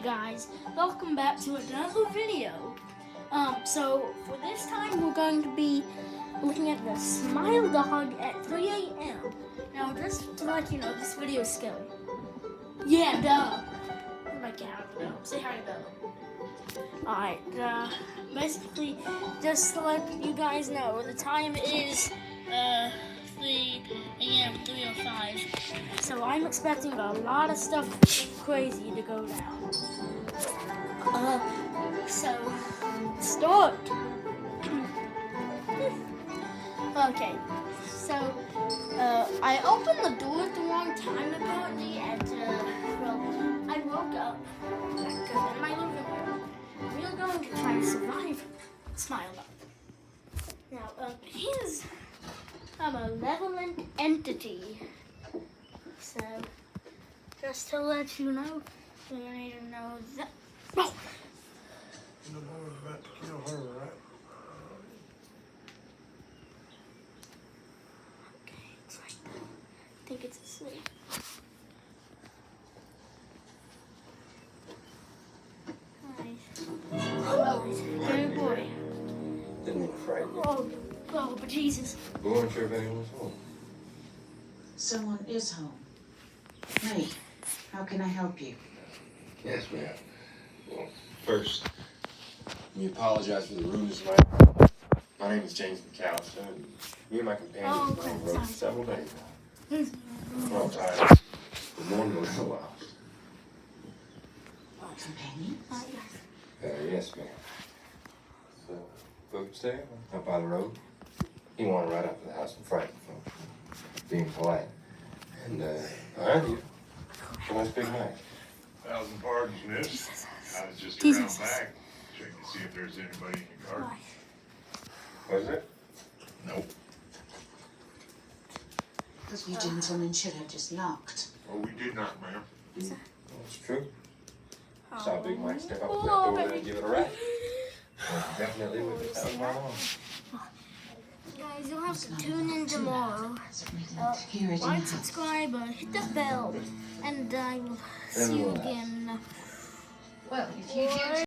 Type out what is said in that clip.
guys, welcome back to another video. So for this time we're going to be looking at the Smile Dog at 3 a.m. Now just to let you know, this video is scary. Yeah, duh. My cat, say hi to Bella. Alright, basically just to let you guys know, the time is 3 a.m. 3:05. So I'm expecting a lot of stuff crazy to go down. So start. Okay. So I opened the door at the wrong time apparently, and I woke up in my living room. We are going to try to survive Smile Dog. Now he's a malevolent entity. So, just to let you know, you need to know that. Oh. You know I was about to kill her, right? Okay, it's right there. I think it's asleep. Nice. Good boy. Didn't look frightened. Oh, but Jesus. We weren't sure if anyone was home. Someone is home. Me. How can I help you? Yes, ma'am. Well, first, let me apologize for the rudeness of my... My name is James McAllister, and me and my companions have been on the road for several days now. We're all tired. The morning was a while. Companion? Yes, ma'am. So, folks there, up by the road. He wanted to ride up to the house and frighten folks, being polite. And, behind you, a nice big Mike. 1,000 pardons, miss. I was just Jesus. around back, checking to see if there's anybody in your car. Was it? Nope. Because you gentlemen should have just knocked. Oh, we did not, ma'am. That's true. Saw Big Mike step up to that door there and give it a rap. Well, definitely with his house right on. Guys, you'll have to tune in tomorrow. Here it Like, is. subscribe, hit the bell, and I will see you again. Well, if you do